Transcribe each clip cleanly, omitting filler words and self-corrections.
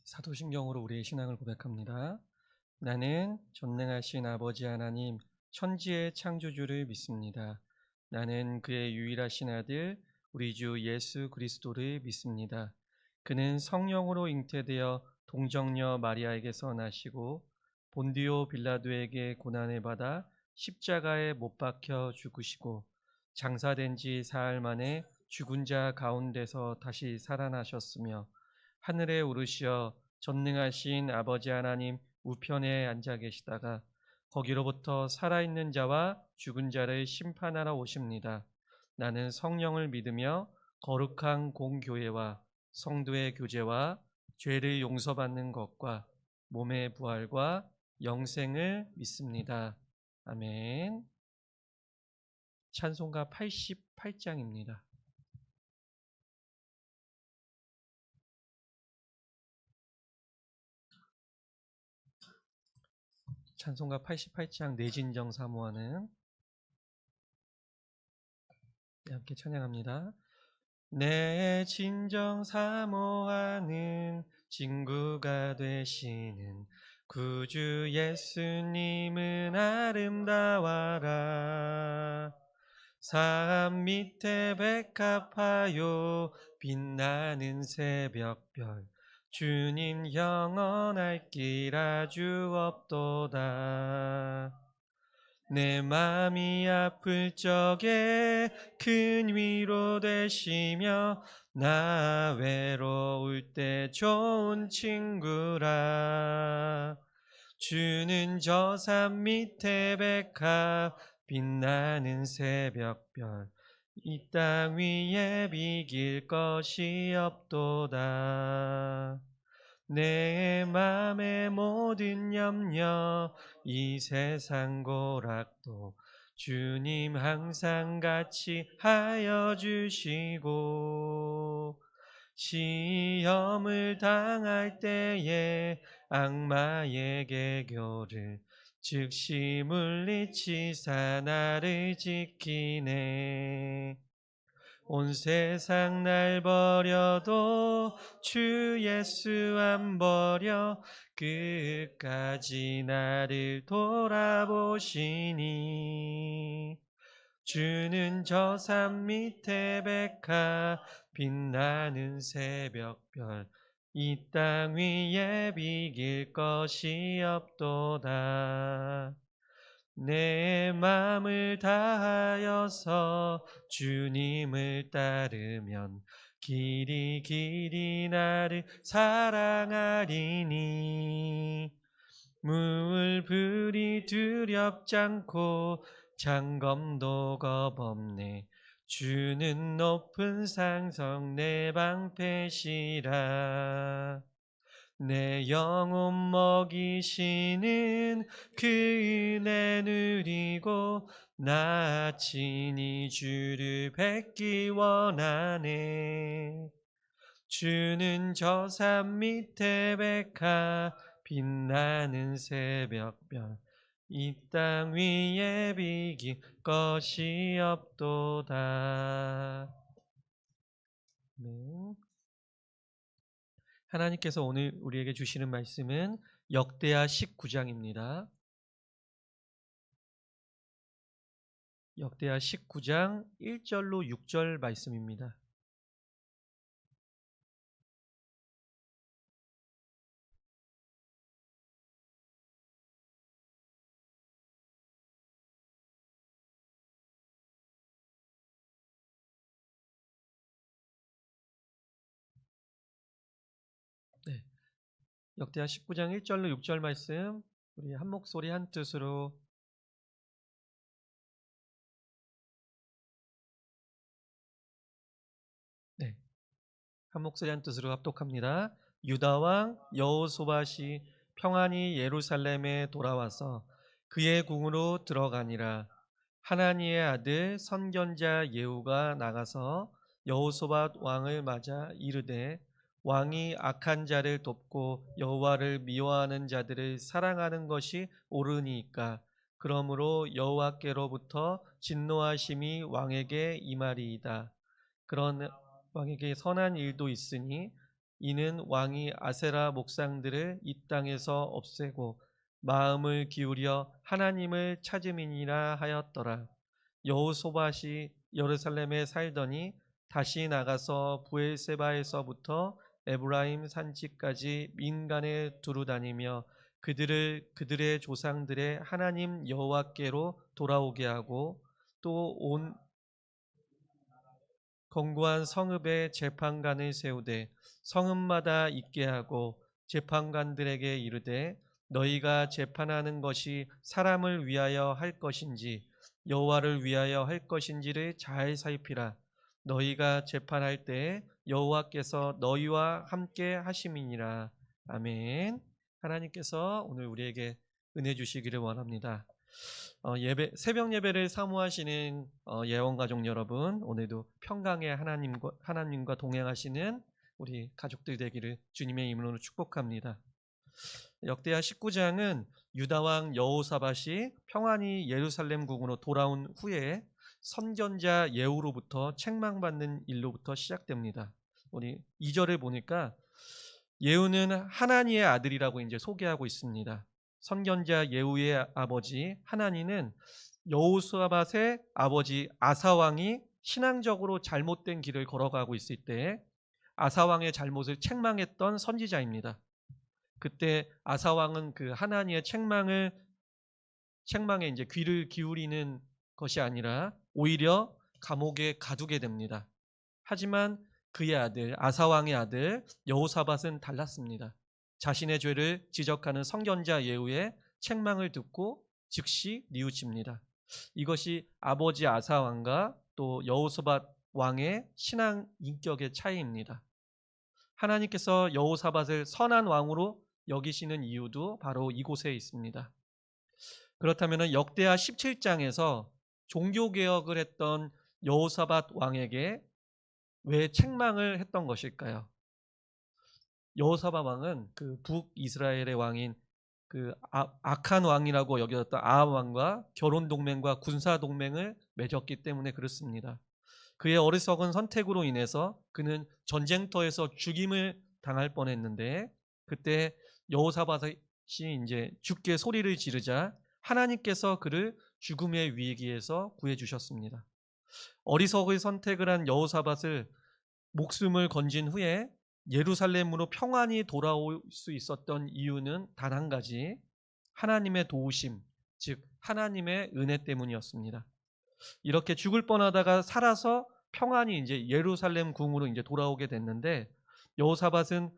사도신경으로 우리의 신앙을 고백합니다. 나는 전능하신 아버지 하나님, 천지의 창조주를 믿습니다. 나는 그의 유일하신 아들, 우리 주 예수 그리스도를 믿습니다. 그는 성령으로 잉태되어 동정녀 마리아에게서 나시고 본디오 빌라도에게 고난을 받아 십자가에 못 박혀 죽으시고 장사된 지 사흘 만에 죽은 자 가운데서 다시 살아나셨으며 하늘에 오르시어 전능하신 아버지 하나님 우편에 앉아 계시다가 거기로부터 살아있는 자와 죽은 자를 심판하러 오십니다. 나는 성령을 믿으며 거룩한 공교회와 성도의 교제와 죄를 용서받는 것과 몸의 부활과 영생을 믿습니다. 아멘. 찬송가 88장입니다. 찬송가 88장 내진정 사모하는 함께 찬양합니다. 내 진정 사모하는 친구가 되시는 구주 예수님은 아름다워라. 산 밑에 백합화요 빛나는 새벽별 주님 영원할 길 아주 없도다. 내 맘이 아플 적에 큰 위로 되시며 나 외로울 때 좋은 친구라. 주는 저 산 밑에 백합 빛나는 새벽별 이 땅 위에 비길 것이 없도다. 내 맘의 모든 염려 이 세상 고락도 주님 항상 같이 하여 주시고 시험을 당할 때에 악마의 계교를 즉시 물리치사 나를 지키네. 온 세상 날 버려도 주 예수 안 버려 끝까지 나를 돌아보시니. 주는 저 산 밑에 백합 빛나는 새벽별 이 땅 위에 비길 것이 없도다. 내 맘을 다하여서 주님을 따르면 길이 길이 나를 사랑하리니. 물불이 두렵지 않고 장검도 겁없네. 주는 높은 상성 내 방패시라. 내 영혼 먹이시는 그 은혜 누리고 나 친히 주를 뵙기 원하네. 주는 저 산 밑에 백합 빛나는 새벽별 이 땅 위에 비길 것이 없도다. 네. 하나님께서 오늘 우리에게 주시는 말씀은 역대하 19장입니다. 역대하 19장 1절로 6절 말씀입니다. 네. 역대하 19장 1절로 6절 말씀 우리 한 목소리 한 뜻으로 네. 한 목소리 한 뜻으로 합독합니다. 유다 왕 여호소밧이 평안히 예루살렘에 돌아와서 그의 궁으로 들어가니라. 하나니의 아들 선견자 예후가 나가서 여호소밧 왕을 맞아 이르되 왕이 악한 자를 돕고 여호와를 미워하는 자들을 사랑하는 것이 옳으니까. 그러므로 여호와께로부터 진노하심이 왕에게 임하리이다. 그런 왕에게 선한 일도 있으니 이는 왕이 아세라 목상들을 이 땅에서 없애고 마음을 기울여 하나님을 찾음이니라 하였더라. 여호소밧이 예루살렘에 살더니 다시 나가서 브엘세바에서부터 에브라임 산지까지 민간에 두루 다니며 그들의 조상들의 하나님 여호와께로 돌아오게 하고 또 온 견고한 성읍에 재판관을 세우되 성읍마다 있게 하고 재판관들에게 이르되 너희가 재판하는 것이 사람을 위하여 할 것인지 여호와를 위하여 할 것인지를 잘 살피라. 너희가 재판할 때에 여호와께서 너희와 함께 하심이니라. 아멘. 하나님께서 오늘 우리에게 은혜 주시기를 원합니다. 새벽 예배를 사모하시는 예원가족 여러분, 오늘도 평강의 하나님과 동행하시는 우리 가족들 되기를 주님의 이름으로 축복합니다. 역대하 19장은 유다왕 여호사밧이 평안히 예루살렘 궁으로 돌아온 후에 선견자 예후로부터 책망받는 일로부터 시작됩니다. 우리 2절을 보니까 예후는 하나니의 아들이라고 이제 소개하고 있습니다. 선견자 예후의 아버지 하나니는 여호사밧의 아버지 아사왕이 신앙적으로 잘못된 길을 걸어가고 있을 때 아사왕의 잘못을 책망했던 선지자입니다. 그때 아사왕은 그 하나니의 책망에 이제 귀를 기울이는 것이 아니라 오히려 감옥에 가두게 됩니다. 하지만 그의 아들 아사왕의 아들 여호사밧은 달랐습니다. 자신의 죄를 지적하는 선견자 예후의 책망을 듣고 즉시 뉘우칩니다. 이것이 아버지 아사왕과 또 여호사밧 왕의 신앙 인격의 차이입니다. 하나님께서 여호사밧을 선한 왕으로 여기시는 이유도 바로 이곳에 있습니다. 그렇다면 역대하 17장에서 종교개혁을 했던 여호사밧 왕에게 왜 책망을 했던 것일까요? 여호사밧 왕은 그 북이스라엘의 왕인 그 악한 왕이라고 여겨졌던 아합 왕과 결혼 동맹과 군사 동맹을 맺었기 때문에 그렇습니다. 그의 어리석은 선택으로 인해서 그는 전쟁터에서 죽임을 당할 뻔했는데 그때 여호사밧이 이제 죽게 소리를 지르자 하나님께서 그를 죽음의 위기에서 구해 주셨습니다. 어리석의 선택을 한 여호사밧을 목숨을 건진 후에 예루살렘으로 평안히 돌아올 수 있었던 이유는 단 한 가지, 하나님의 도우심, 즉 하나님의 은혜 때문이었습니다. 이렇게 죽을 뻔하다가 살아서 평안히 이제 예루살렘 궁으로 이제 돌아오게 됐는데 여호사밧은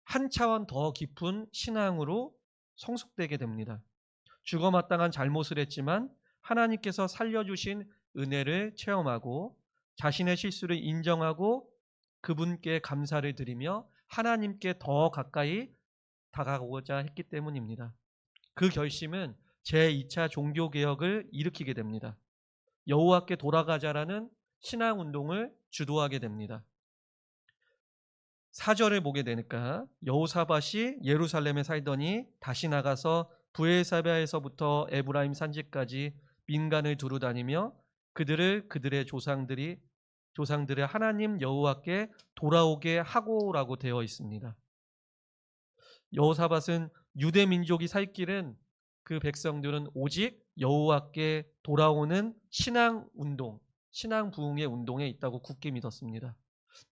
한 차원 더 깊은 신앙으로 성숙되게 됩니다. 죽어마땅한 잘못을 했지만 하나님께서 살려주신 은혜를 체험하고 자신의 실수를 인정하고 그분께 감사를 드리며 하나님께 더 가까이 다가오고자 했기 때문입니다. 그 결심은 제2차 종교개혁을 일으키게 됩니다. 여호와께 돌아가자라는 신앙운동을 주도하게 됩니다. 4절을 보게 되니까 여호사밧이 예루살렘에 살더니 다시 나가서 브엘사바에서부터 에브라임 산지까지 민간을 두루 다니며 그들의 조상들의 하나님 여호와께 돌아오게 하고라고 되어 있습니다. 여호사밧은 유대 민족이 살 길은 그 백성들은 오직 여호와께 돌아오는 신앙 부흥의 운동에 있다고 굳게 믿었습니다.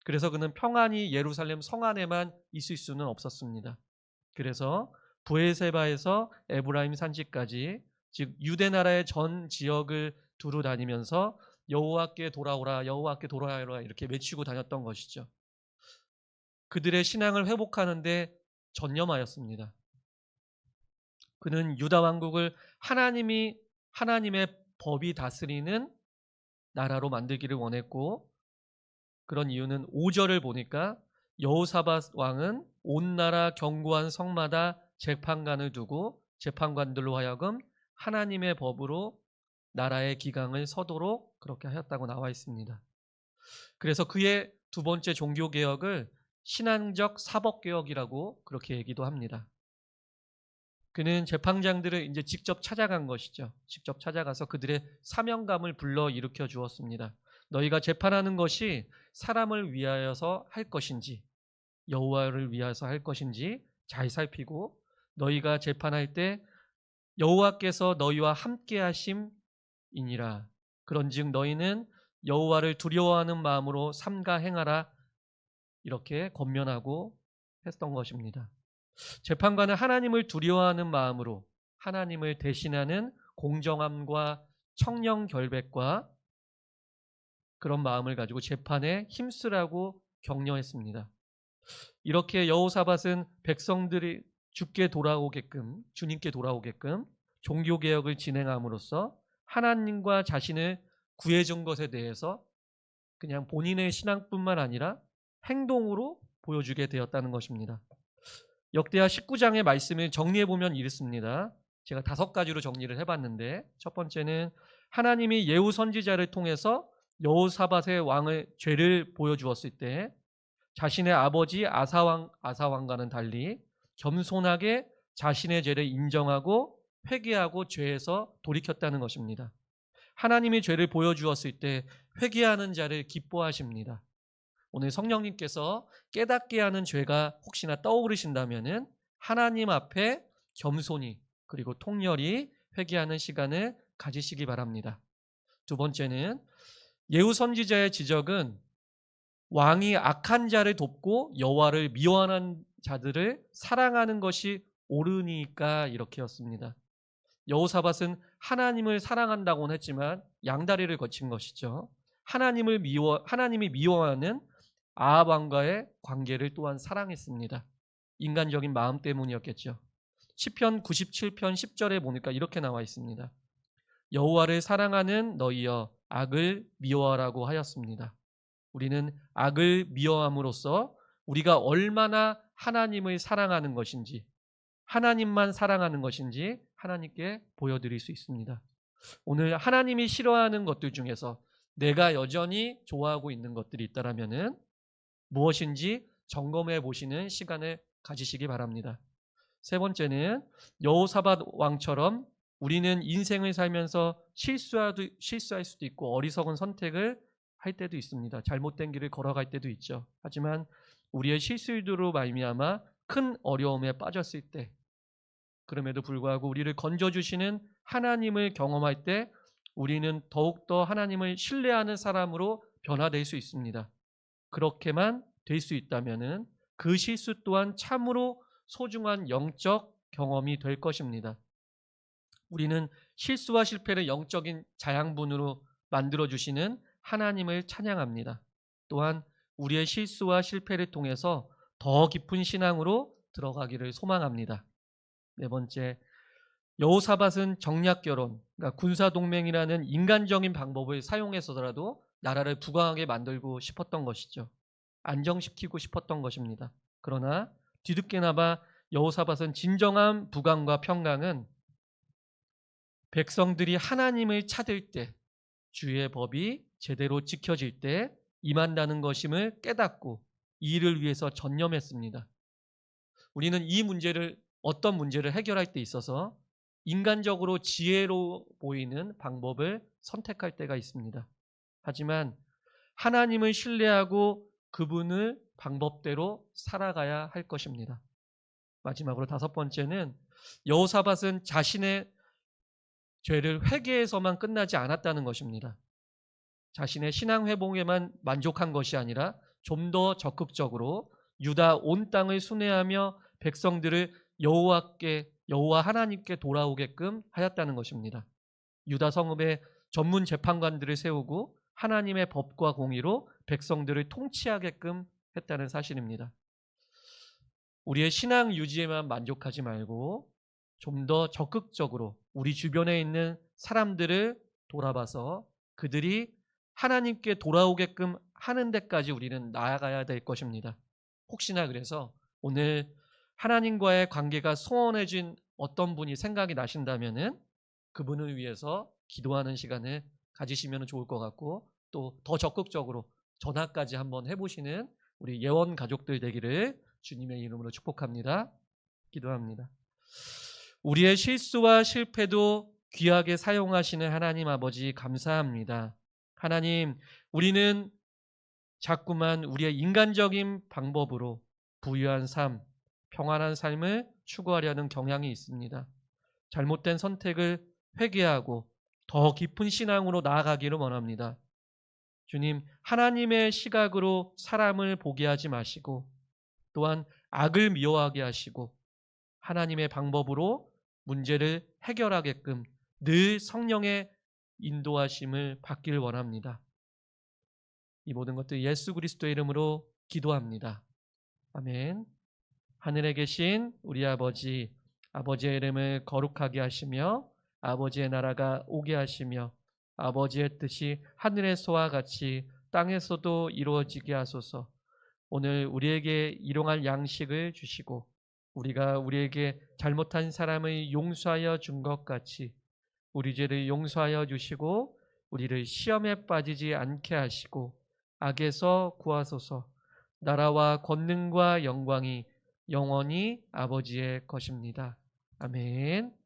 그래서 그는 평안히 예루살렘 성 안에만 있을 수는 없었습니다. 그래서 브엘세바에서 에브라임 산지까지 즉 유대 나라의 전 지역을 두루 다니면서 여호와께 돌아오라 여호와께 돌아오라 이렇게 외치고 다녔던 것이죠. 그들의 신앙을 회복하는데 전념하였습니다. 그는 유다 왕국을 하나님의 법이 다스리는 나라로 만들기를 원했고 그런 이유는 5절을 보니까 여호사밧 왕은 온 나라 견고한 성마다 재판관을 두고 재판관들로 하여금 하나님의 법으로 나라의 기강을 서도록 그렇게 하였다고 나와 있습니다. 그래서 그의 두 번째 종교개혁을 신앙적 사법개혁이라고 그렇게 얘기도 합니다. 그는 재판장들을 이제 직접 찾아간 것이죠. 직접 찾아가서 그들의 사명감을 불러 일으켜 주었습니다. 너희가 재판하는 것이 사람을 위하여서 할 것인지 여호와를 위해서 할 것인지 잘 살피고 너희가 재판할 때 여호와께서 너희와 함께 하심이니라. 그런즉 너희는 여호와를 두려워하는 마음으로 삼가 행하라. 이렇게 권면하고 했던 것입니다. 재판관은 하나님을 두려워하는 마음으로 하나님을 대신하는 공정함과 청렴 결백과 그런 마음을 가지고 재판에 힘쓰라고 격려했습니다. 이렇게 여호사밧은 백성들이 주님께 돌아오게끔 종교개혁을 진행함으로써 하나님과 자신을 구해준 것에 대해서 그냥 본인의 신앙뿐만 아니라 행동으로 보여주게 되었다는 것입니다. 역대하 19장의 말씀을 정리해보면 이렇습니다. 제가 5가지로 정리를 해봤는데, 첫 번째는 하나님이 예후 선지자를 통해서 여호사밧의 왕의 죄를 보여주었을 때 자신의 아버지 아사왕과는 달리 겸손하게 자신의 죄를 인정하고 회개하고 죄에서 돌이켰다는 것입니다. 하나님이 죄를 보여주었을 때 회개하는 자를 기뻐하십니다. 오늘 성령님께서 깨닫게 하는 죄가 혹시나 떠오르신다면 하나님 앞에 겸손히 그리고 통렬히 회개하는 시간을 가지시기 바랍니다. 두 번째는 예후 선지자의 지적은 왕이 악한 자를 돕고 여호와를 미워하는 자들을 사랑하는 것이 옳으니까 이렇게였습니다. 여호사밧은 하나님을 사랑한다고는 했지만 양다리를 거친 것이죠. 하나님이 미워하는 아합 왕과의 관계를 또한 사랑했습니다. 인간적인 마음 때문이었겠죠. 시편 97편 10절에 보니까 이렇게 나와 있습니다. 여호와를 사랑하는 너희여 악을 미워하라고 하였습니다. 우리는 악을 미워함으로써 우리가 얼마나 하나님을 사랑하는 것인지, 하나님만 사랑하는 것인지 하나님께 보여드릴 수 있습니다. 오늘 하나님이 싫어하는 것들 중에서 내가 여전히 좋아하고 있는 것들이 있다면 무엇인지 점검해 보시는 시간을 가지시기 바랍니다. 세 번째는 여호사밧 왕처럼 우리는 인생을 살면서 실수할 수도 있고 어리석은 선택을 할 때도 있습니다. 잘못된 길을 걸어갈 때도 있죠. 하지만 우리의 실수로 말미암아 큰 어려움에 빠졌을 때, 그럼에도 불구하고 우리를 건져주시는 하나님을 경험할 때 우리는 더욱더 하나님을 신뢰하는 사람으로 변화될 수 있습니다. 그렇게만 될 수 있다면 그 실수 또한 참으로 소중한 영적 경험이 될 것입니다. 우리는 실수와 실패를 영적인 자양분으로 만들어주시는 하나님을 찬양합니다. 또한 우리의 실수와 실패를 통해서 더 깊은 신앙으로 들어가기를 소망합니다. 네 번째, 여호사밧은 정략결혼, 그러니까 군사동맹이라는 인간적인 방법을 사용해서라도 나라를 부강하게 만들고 싶었던 것이죠. 안정시키고 싶었던 것입니다. 그러나 뒤늦게나마 여호사밧은 진정한 부강과 평강은 백성들이 하나님을 찾을 때, 주의 법이 제대로 지켜질 때 임한다는 것임을 깨닫고 이 일을 위해서 전념했습니다. 우리는 어떤 문제를 해결할 때 있어서 인간적으로 지혜로 보이는 방법을 선택할 때가 있습니다. 하지만 하나님을 신뢰하고 그분을 방법대로 살아가야 할 것입니다. 마지막으로 5번째는 여호사밧은 자신의 죄를 회개해서만 끝나지 않았다는 것입니다. 자신의 신앙 회복에만 만족한 것이 아니라 좀 더 적극적으로 유다 온 땅을 순회하며 백성들을 여호와 하나님께 돌아오게끔 하였다는 것입니다. 유다 성읍에 전문 재판관들을 세우고 하나님의 법과 공의로 백성들을 통치하게끔 했다는 사실입니다. 우리의 신앙 유지에만 만족하지 말고 좀 더 적극적으로 우리 주변에 있는 사람들을 돌아봐서 그들이 하나님께 돌아오게끔 하는 데까지 우리는 나아가야 될 것입니다. 혹시나 그래서 오늘 하나님과의 관계가 소원해진 어떤 분이 생각이 나신다면 그분을 위해서 기도하는 시간을 가지시면 좋을 것 같고, 또 더 적극적으로 전화까지 한번 해보시는 우리 예원 가족들 되기를 주님의 이름으로 축복합니다. 기도합니다. 우리의 실수와 실패도 귀하게 사용하시는 하나님 아버지 감사합니다. 하나님, 우리는 자꾸만 우리의 인간적인 방법으로 부유한 삶, 평안한 삶을 추구하려는 경향이 있습니다. 잘못된 선택을 회개하고 더 깊은 신앙으로 나아가기를 원합니다. 주님, 하나님의 시각으로 사람을 보게 하지 마시고 또한 악을 미워하게 하시고 하나님의 방법으로 문제를 해결하게끔 늘 성령의 인도하심을 받기를 원합니다. 이 모든 것들 예수 그리스도의 이름으로 기도합니다. 아멘. 하늘에 계신 우리 아버지, 아버지의 이름을 거룩하게 하시며 아버지의 나라가 오게 하시며 아버지의 뜻이 하늘에서와 같이 땅에서도 이루어지게 하소서. 오늘 우리에게 일용할 양식을 주시고 우리가 우리에게 잘못한 사람을 용서하여 준 것 같이 우리 죄를 용서하여 주시고 우리를 시험에 빠지지 않게 하시고 악에서 구하소서. 나라와 권능과 영광이 영원히 아버지의 것입니다. 아멘.